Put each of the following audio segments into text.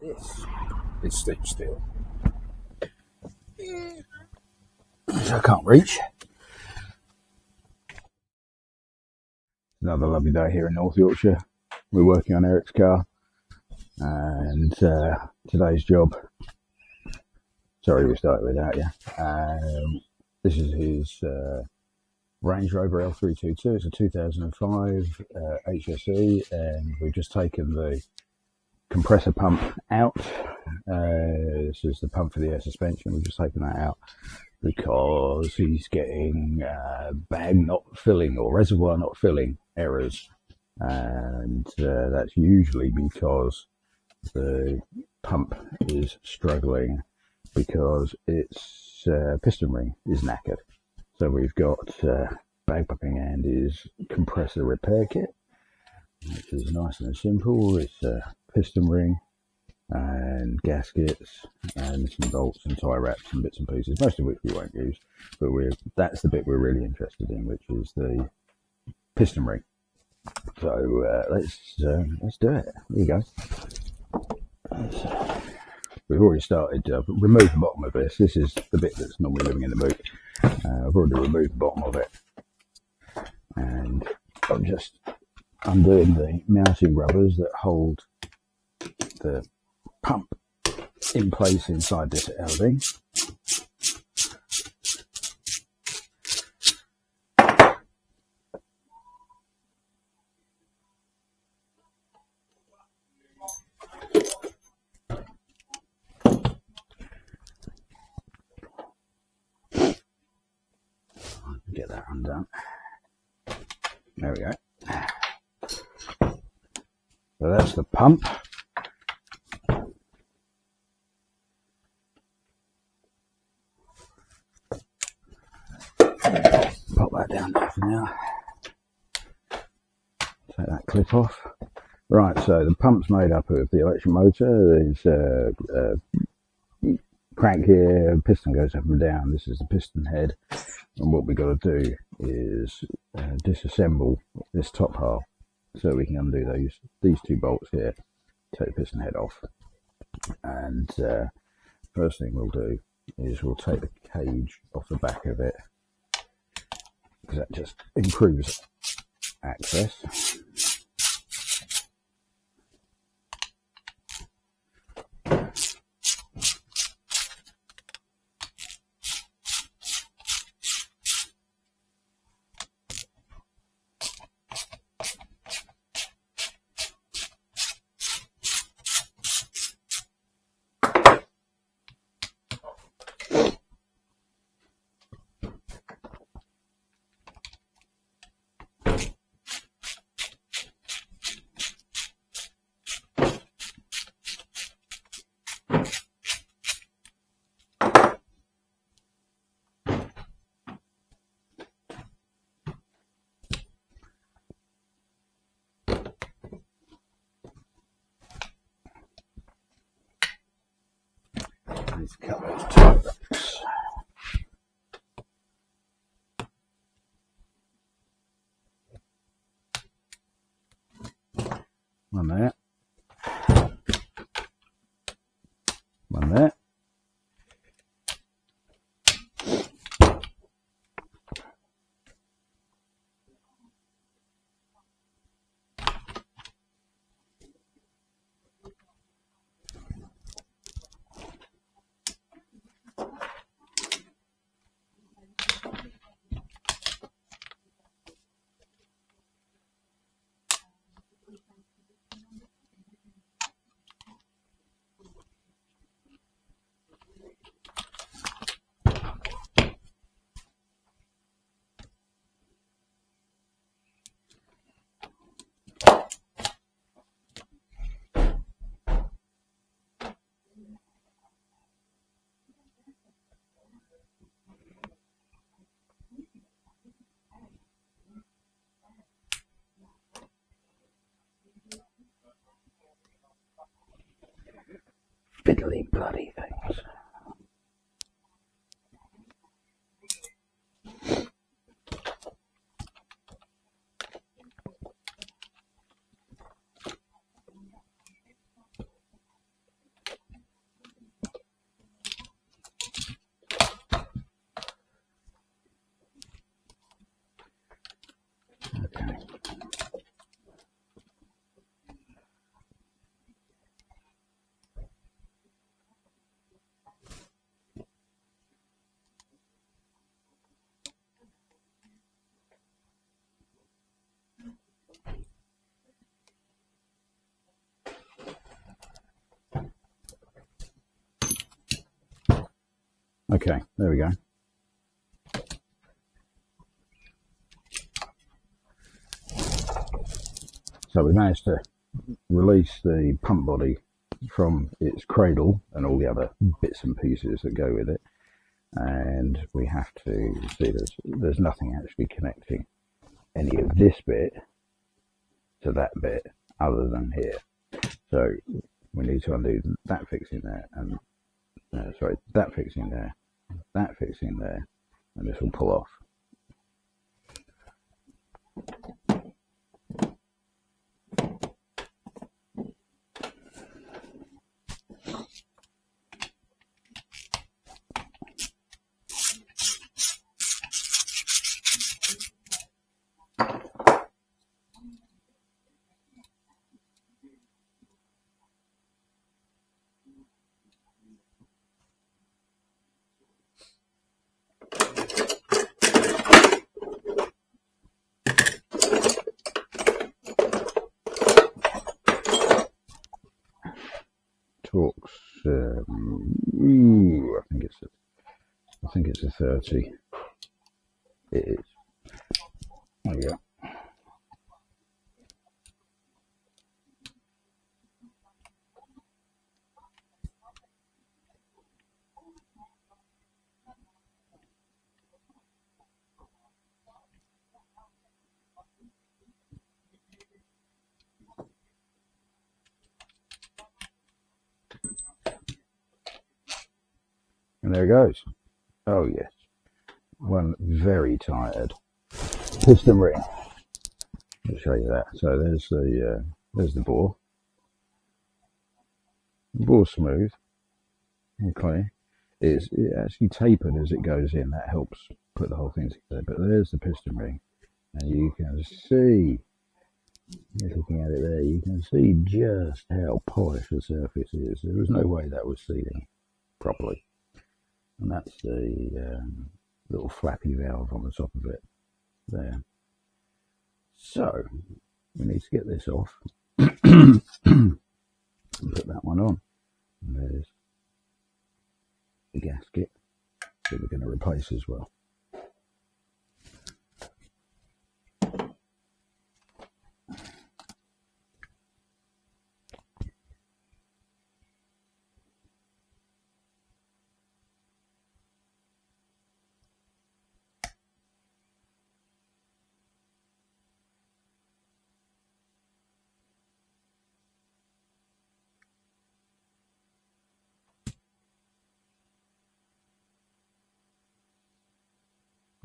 This is stitched still. So I can't reach. Another lovely day here in North Yorkshire. We're working on Eric's car, and today's job. Sorry, we started without you. This is his Range Rover L322. It's a 2005 HSE, and we've just taken the compressor pump out. This is the pump for the air suspension. We've just taken that out because he's getting bag not filling or reservoir not filling errors, and that's usually because the pump is struggling because its piston ring is knackered. So we've got bag pumping and his compressor repair kit, which is nice and simple. It's a piston ring and gaskets and some bolts and tie wraps and bits and pieces, most of which we won't use, but that's the bit we're really interested in, which is the piston ring. So let's do it. There you go. We've already started remove the bottom of this. This is the bit that's normally living in the boot. I've already removed the bottom of it, and I'm just undoing the mounting rubbers that hold the pump in place inside this housing. Get that undone. There we go. So that's the pump. Pop that down there for now. Take that clip off. Right, so the pump's made up of the electric motor. There's a crank here, piston goes up and down. This is the piston head, and what we've got to do is disassemble this top half so we can undo these two bolts here, take the piston head off, and first thing we'll do is we'll take the cage off the back of it, because that just improves access. Let's cut those tie wraps. One there. One there. Fiddly bloody things. Okay, there we go. So we managed to release the pump body from its cradle and all the other bits and pieces that go with it, and we have to see there's nothing actually connecting any of this bit to that bit other than here. So we need to undo that fixing there, and that fixing there, that fixing there, and this will pull off. Torx, I think it's a 30. It is. There you go. And there it goes. Oh yes, one very tired piston ring. I'll show you that. So there's the bore. The bore's smooth. Okay, it actually tapered as it goes in. That helps put the whole thing together. But there's the piston ring, and you can see, just looking at it there, you can see just how polished the surface is. There was no way that was sealing properly. And that's the little flappy valve on the top of it there. So we need to get this off and put that one on. And there's the gasket that we're going to replace as well.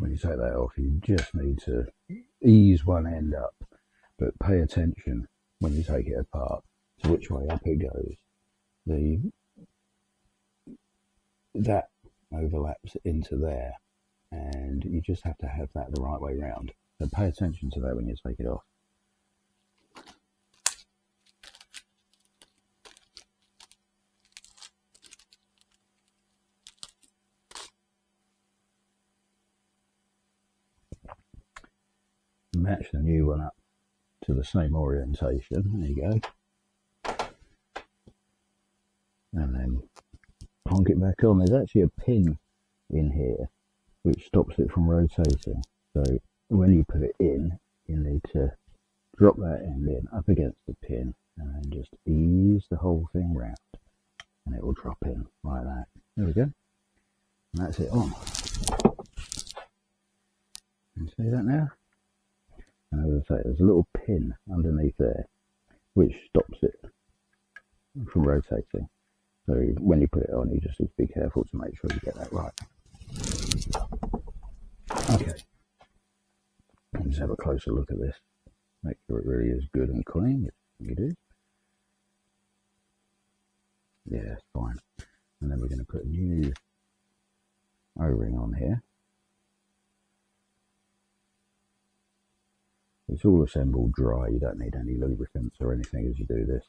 When you take that off, you just need to ease one end up, but pay attention when you take it apart to which way up it goes. That overlaps into there, and you just have to have that the right way round. So pay attention to that when you take it off. Match the new one up to the same orientation. There you go. And then plonk it back on. There's actually a pin in here which stops it from rotating. So when you put it in, you need to drop that end in up against the pin and then just ease the whole thing round, and it will drop in like that. There we go. And that's it on. Can you see that now? And as I say, there's a little pin underneath there which stops it from rotating. So when you put it on, you just need to be careful to make sure you get that right. Okay, let's have a closer look at this. Make sure it really is good and clean. It is. Yeah, it's fine. And then we're going to put a new O-ring on here. It's all assembled dry. You don't need any lubricants or anything as you do this.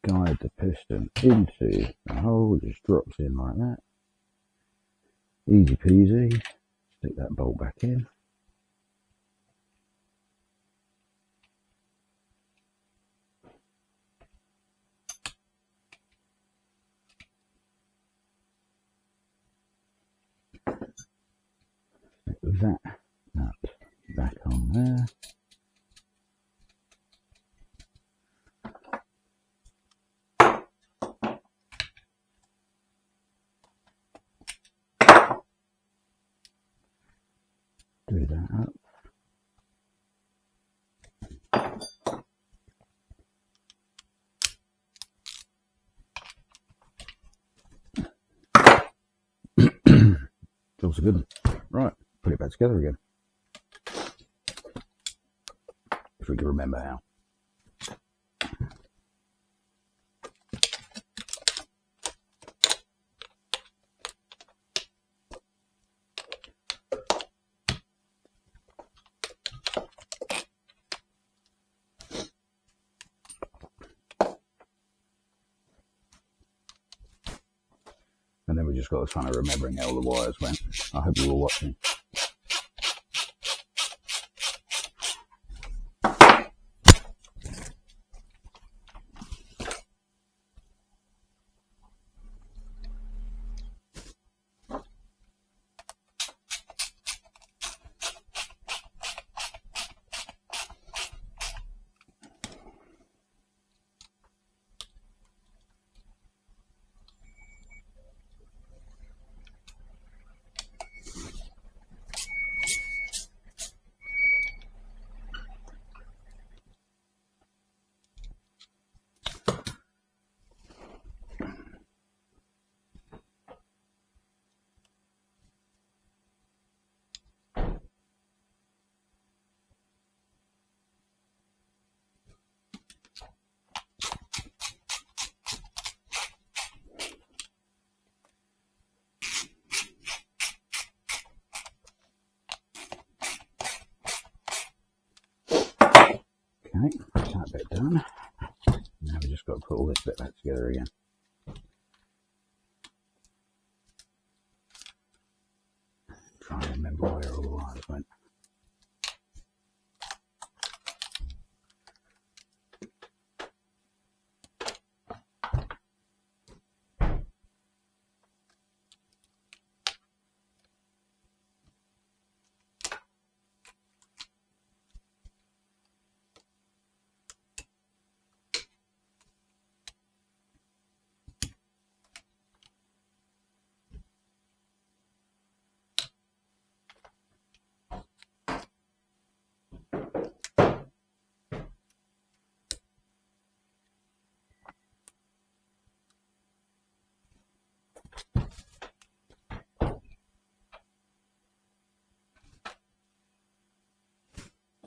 Guide the piston into the hole, just drops in like that. Easy peasy. Stick that bolt back in. that nut back on there. Do that up. Job's a good one. Right, put it back together again. If we can remember how. And then we just got the fun of remembering how all the wires went. I hope you were watching. Okay, that's that bit done. Now we just got to put all this bit back together again. Try and remember where all the wires went.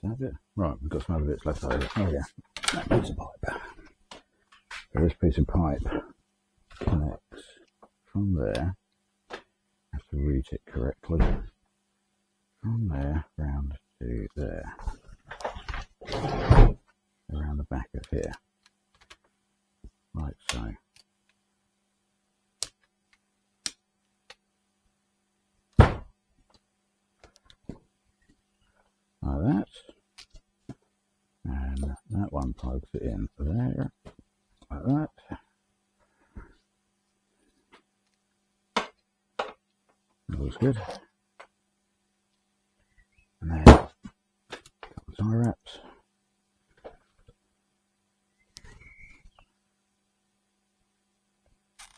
That's it. Right, we've got some other bits left over. Oh yeah, that piece of pipe. So this piece of pipe connects from there. I have to route it correctly. From there round to there. Around the back of here. Like so. Like that. And that one plugs it in there. Like that. That looks good. And then a couple of tie wraps.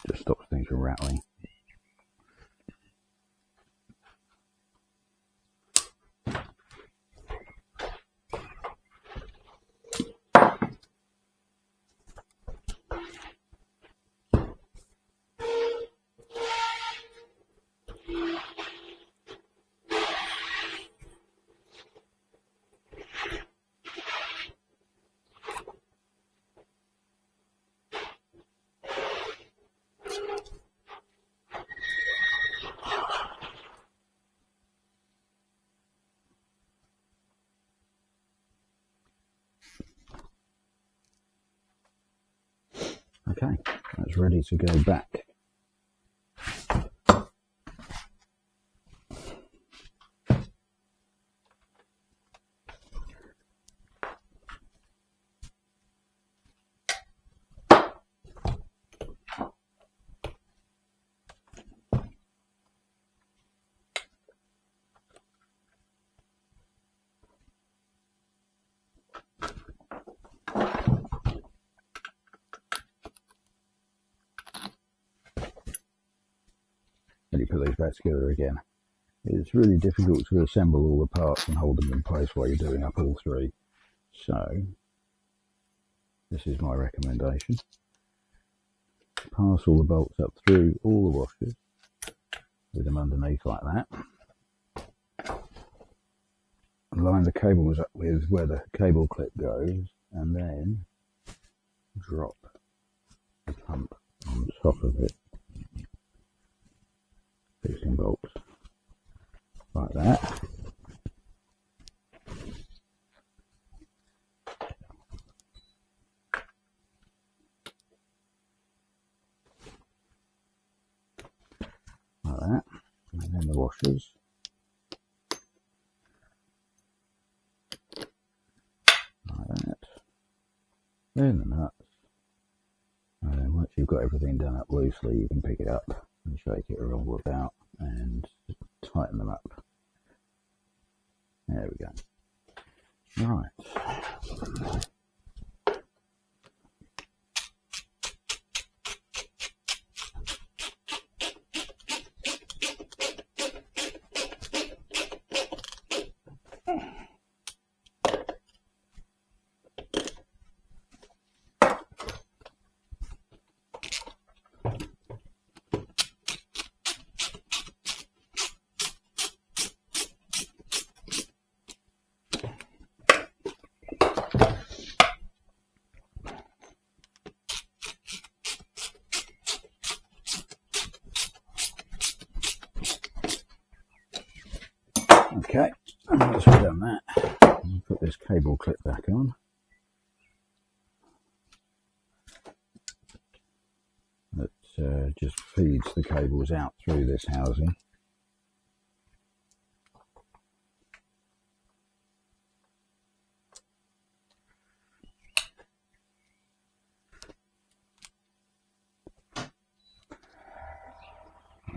Just stops things from rattling. Okay, that's ready to go back. put these back together again. It's really difficult to assemble all the parts and hold them in place while you're doing up all three. So this is my recommendation. Pass all the bolts up through all the washers with them underneath like that. Line the cables up with where the cable clip goes, and then drop the pump on top of it. Fixing bolts like that. Like that. And then the washers. Like that. Then the nuts. And then once you've got everything done up loosely, you can pick it up and shake it all about and tighten them up. There we go. Right. Okay, once we've done that, I'll put this cable clip back on. That just feeds the cables out through this housing.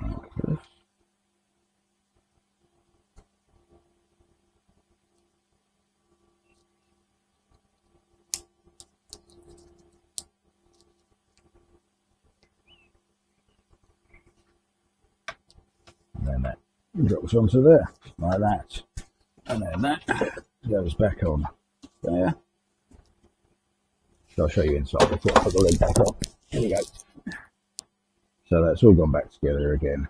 Like this. And then that drops onto there, like that. And then that goes back on there. So I'll show you inside before I put the lid back on. Here we go. So that's all gone back together again.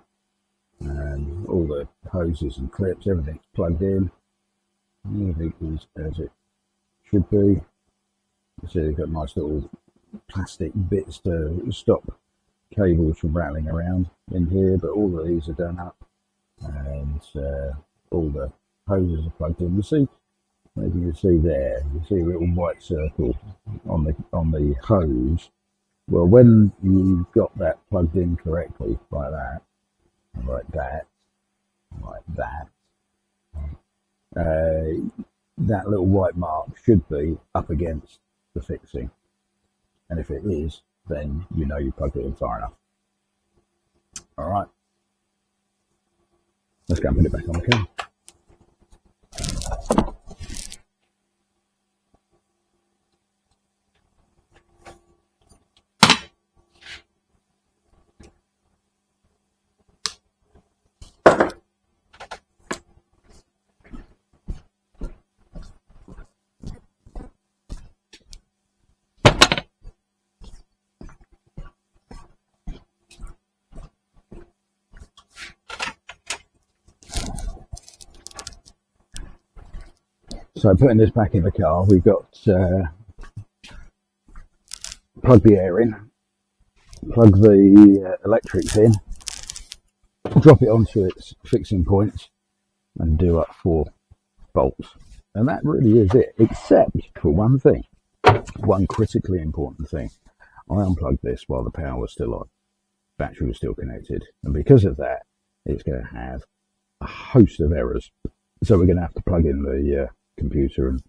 And all the hoses and clips, everything's plugged in. Everything is as it should be. You see they've got nice little plastic bits to stop cables from rattling around in here, but all of these are done up, and all the hoses are plugged in. You see, as you can see there, you see a little white circle on the hose. Well, when you've got that plugged in correctly, like that, and like that, and like that, that little white mark should be up against the fixing, and if it is, then you know you plugged it in far enough. All right, let's go and put it back on the car. So putting this back in the car, we've got plug the air in, plug the electrics in, drop it onto its fixing points, and do up 4 bolts. And that really is it, except for one thing, one critically important thing. I unplugged this while the power was still on, battery was still connected, and because of that, it's going to have a host of errors. So we're going to have to plug in the computer and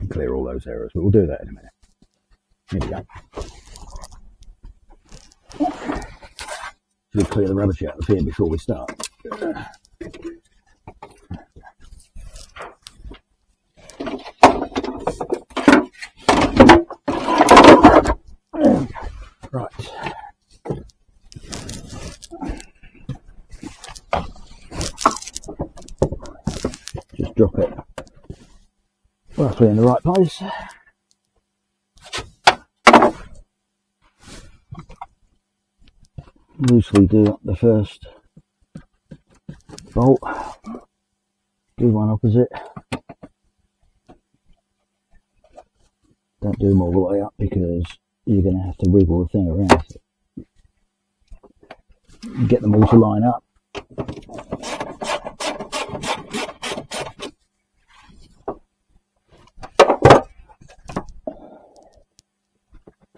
clear all those errors, but we'll do that in a minute. Here we go. Should clear the rubbish out of here before we start. Right. drop it roughly in the right place. Loosely do up the first bolt, do one opposite, don't do them all the way up because you're going to have to wiggle the thing around, get them all to line up.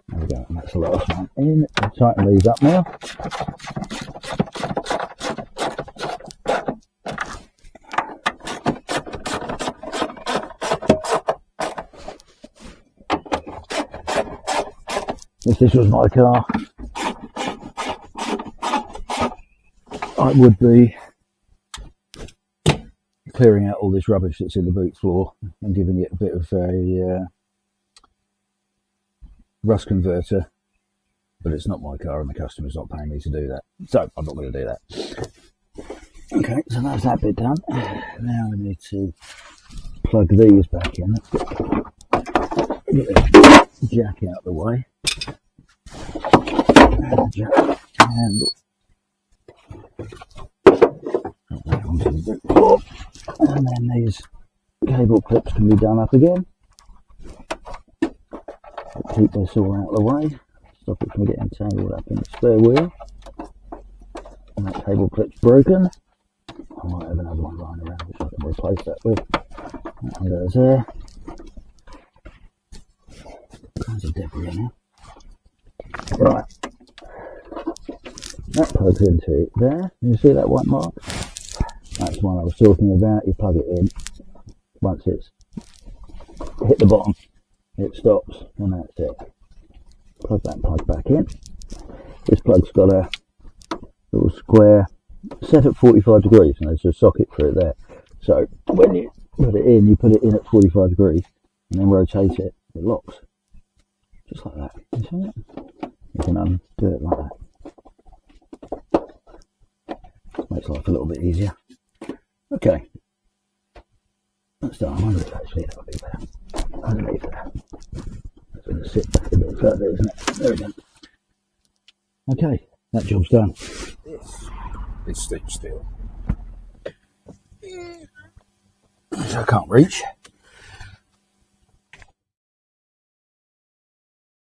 There we go, and that's the last one in. I'll tighten these up now. If this was my car, I would be clearing out all this rubbish that's in the boot floor and giving it a bit of a rust converter, but it's not my car and the customer's not paying me to do that, so I'm not going to do that. Okay, so that's that bit done. Now we need to plug these back in. Let's get the jack out of the way. And then these cable clips can be done up again. Keep this all out of the way, stop it from getting tangled up in the spare wheel. And that cable clip's broken. I might have another one lying around which I can replace that with. That one goes there. All kinds of debris in here. Right, that plugs into there. You see that white mark? That's the one I was talking about. You plug it in. Once it's hit the bottom, it stops, and that's it. Plug that plug back in. This plug's got a little square set at 45 degrees, and there's a socket for it there. So when you put it in at 45 degrees, and then rotate it, it locks. Just like that. You see it? You can undo it like that. Makes life a little bit easier. Okay. Let's start underneath, actually, that'll be better. Underneath there. That's going to sit back a bit further, isn't it? There we go. Okay, that job's done. It's stitched still. Which I can't reach.